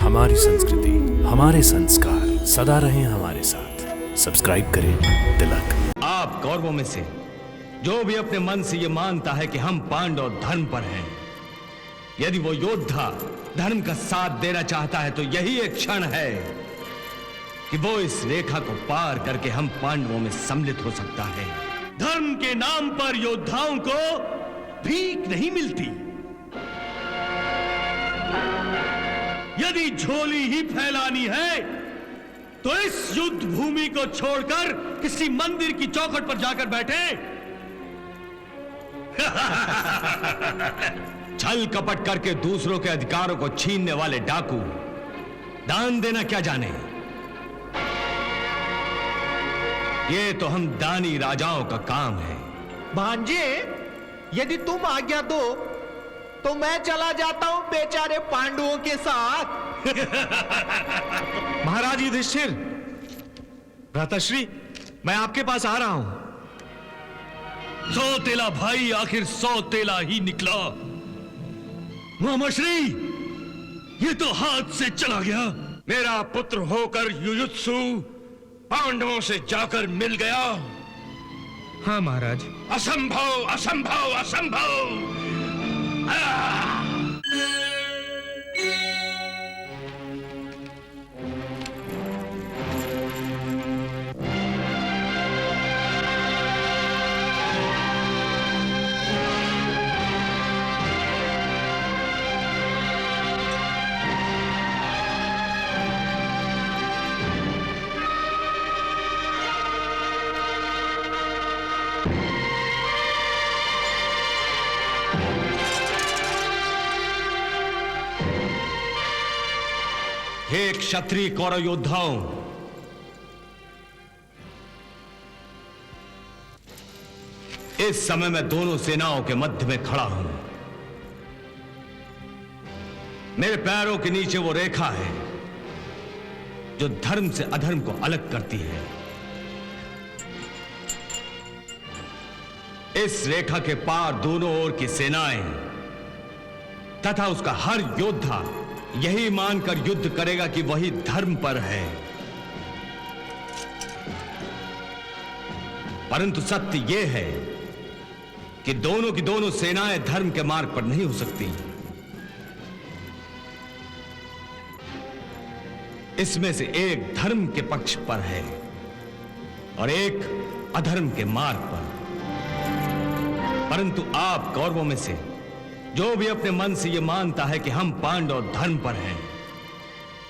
हमारी संस्कृति, हमारे संस्कार सदा रहें हमारे साथ। सब्सक्राइब करें तिलक। आप कौरवों में से जो भी अपने मन से ये मानता है कि हम पांडव धर्म पर हैं, यदि वो योद्धा धर्म का साथ देना चाहता है तो यही एक क्षण है कि वो इस रेखा को पार करके हम पांडवों में सम्मिलित हो सकता है। धर्म के नाम पर योद्धाओं को भीख नहीं मिलती। यदि झोली ही फैलानी है तो इस युद्ध भूमि को छोड़कर किसी मंदिर की चौखट पर जाकर बैठे। छल कपट करके दूसरों के अधिकारों को छीनने वाले डाकू दान देना क्या जाने। ये तो हम दानी राजाओं का काम है। भांजे, यदि तुम आज्ञा दो तो मैं चला जाता हूं बेचारे पांडवों के साथ। महाराज युधिष्ठिर, भ्राताश्री, मैं आपके पास आ रहा हूं। सौतेला भाई आखिर सौतेला ही निकला। मामाश्री, ये तो हाथ से चला गया। मेरा पुत्र होकर युयुत्सु पांडवों से जाकर मिल गया। हाँ महाराज। असंभव, असंभव, असंभव। हे क्षत्रिय कौरव योद्धाओं, इस समय मैं दोनों सेनाओं के मध्य में खड़ा हूं। मेरे पैरों के नीचे वो रेखा है जो धर्म से अधर्म को अलग करती है। इस रेखा के पार दोनों ओर की सेनाएं तथा उसका हर योद्धा यही मानकर युद्ध करेगा कि वही धर्म पर है। परंतु सत्य यह है कि दोनों की दोनों सेनाएं धर्म के मार्ग पर नहीं हो सकती। इसमें से एक धर्म के पक्ष पर है और एक अधर्म के मार्ग पर। परंतु आप कौरवों में से जो भी अपने मन से यह मानता है कि हम पांडव धर्म पर हैं,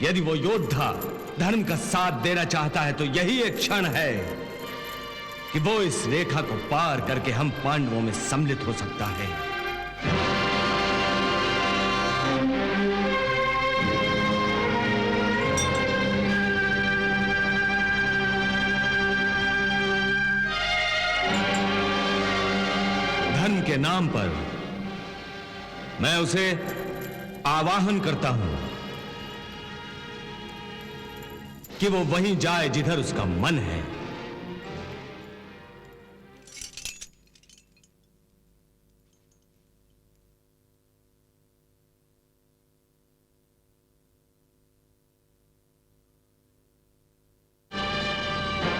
यदि वो योद्धा धर्म का साथ देना चाहता है तो यही एक क्षण है कि वो इस रेखा को पार करके हम पांडवों में सम्मिलित हो सकता है। धर्म के नाम पर मैं उसे आवाहन करता हूं कि वो वहीं जाए जिधर उसका मन है।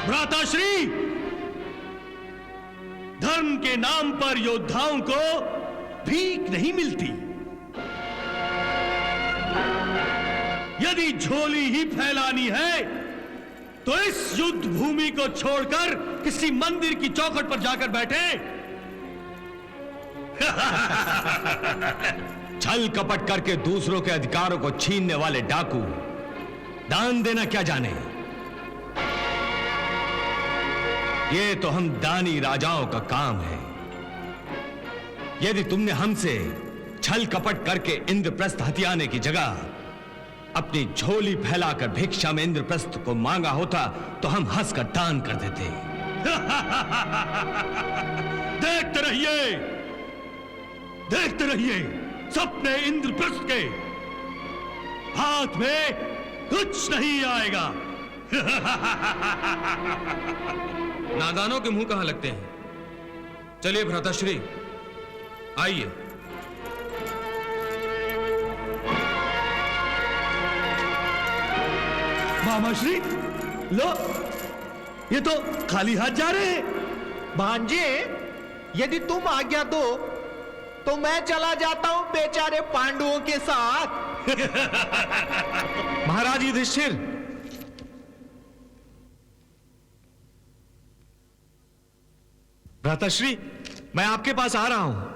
भ्राताश्री, धर्म के नाम पर योद्धाओं को भीख नहीं मिलती। यदि झोली ही फैलानी है तो इस युद्ध भूमि को छोड़कर किसी मंदिर की चौखट पर जाकर बैठे। छल कपट करके दूसरों के अधिकारों को छीनने वाले डाकू दान देना क्या जाने। ये तो हम दानी राजाओं का काम है। यदि तुमने हमसे छल कपट करके इंद्रप्रस्थ हथियाने की जगह अपनी झोली फैलाकर भिक्षा में इंद्रप्रस्थ को मांगा होता तो हम हंसकर दान कर देते। देखते रहिए, देखते रहिए, सपने इंद्रप्रस्थ के हाथ में कुछ नहीं आएगा। नादानों के मुंह कहां लगते हैं। चलिए भ्राताश्री, आइए। महामश्री, लो, ये तो खाली हाथ जा रहे हैं। भांजे, यदि तुम आज्ञा दो तो मैं चला जाता हूं बेचारे पांडवों के साथ। महाराज युधिष्ठिर, भ्राताश्री, मैं आपके पास आ रहा हूं।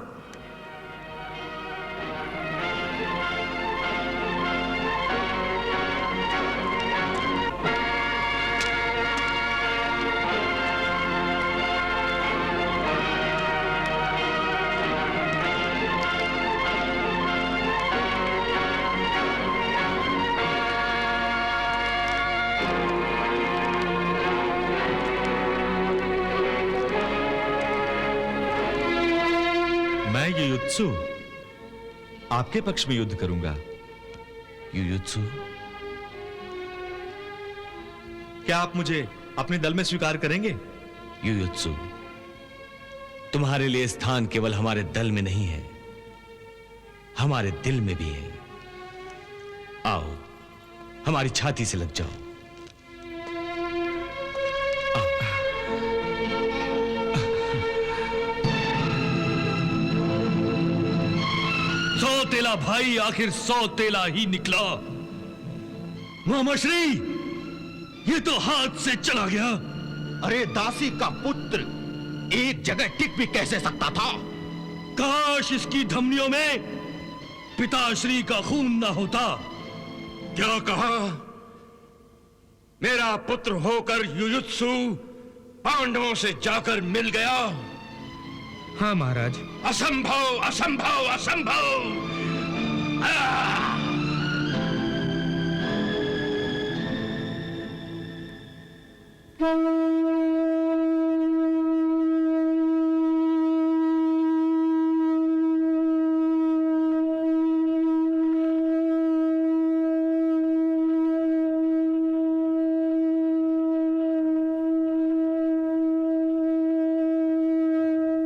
मैं युयुत्सु आपके पक्ष में युद्ध करूंगा। युयुत्सु? क्या आप मुझे अपने दल में स्वीकार करेंगे? युयुत्सु, तुम्हारे लिए स्थान केवल हमारे दल में नहीं है, हमारे दिल में भी है। आओ, हमारी छाती से लग जाओ। तेला भाई आखिर 100 तेला ही निकला। महामश्री, ये तो हाथ से चला गया। अरे दासी का पुत्र एक जगह टिक भी कैसे सकता था? काश इसकी धमनियों में पिताश्री का खून ना होता। क्या कहा? मेरा पुत्र होकर युयुत्सु पांडवों से जाकर मिल गया? हाँ महाराज। असंभव, असंभव, असंभव।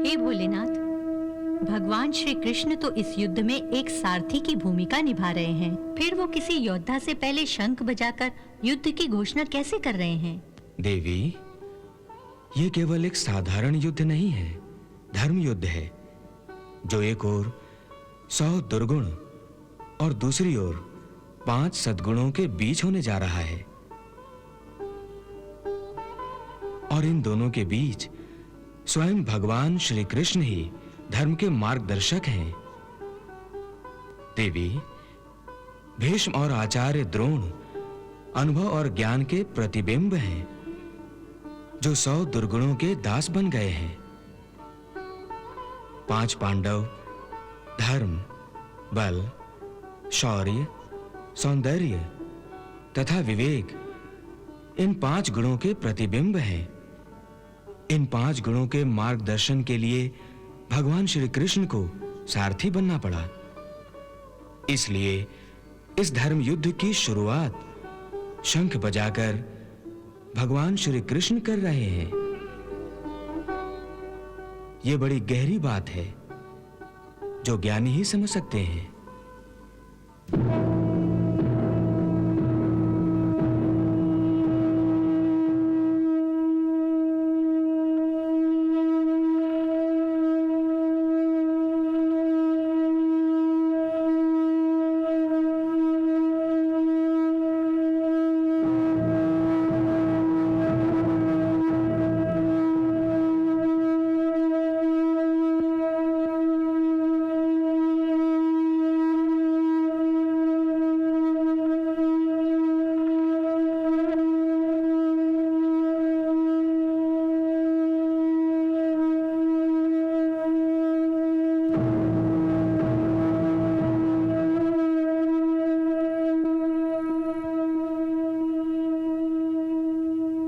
हे भोलेनाथ, भगवान श्री कृष्ण तो इस युद्ध में एक सारथी की भूमिका निभा रहे हैं, फिर वो किसी योद्धा से पहले शंख बजाकर युद्ध की घोषणा कैसे कर रहे हैं? देवी, ये केवल एक साधारण युद्ध नहीं है, धर्म युद्ध है, जो एक ओर 100 दुर्गुण और दूसरी ओर 5 सद्गुणों के बीच होने जा रहा है। और इन दोनों के बीच स्वयं भगवान श्री कृष्ण ही धर्म के मार्गदर्शक हैं। देवी, भीष्म और आचार्य द्रोण अनुभव और ज्ञान के प्रतिबिंब हैं, जो 100 दुर्गुणों के दास बन गए हैं। 5 पांडव धर्म, बल, शौर्य, सौंदर्य तथा विवेक, इन 5 गुणों के प्रतिबिंब हैं। इन 5 गुणों के मार्गदर्शन के लिए भगवान श्री कृष्ण को सारथी बनना पड़ा। इसलिए इस धर्म युद्ध की शुरुआत शंख बजाकर भगवान श्री कृष्ण कर रहे हैं। यह बड़ी गहरी बात है, जो ज्ञानी ही समझ सकते हैं।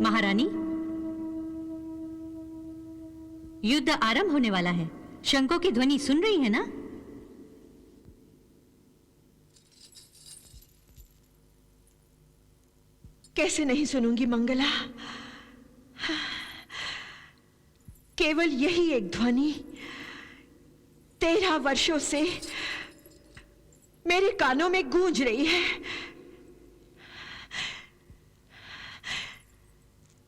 महारानी, युद्ध आरंभ होने वाला है। शंखों की ध्वनि सुन रही है ना? कैसे नहीं सुनूंगी मंगला। केवल यही एक ध्वनि 13 वर्षों से मेरे कानों में गूंज रही है।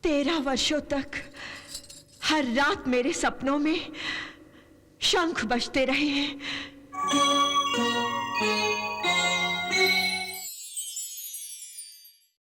13 वर्षों तक हर रात मेरे सपनों में शंख बजते रहे हैं।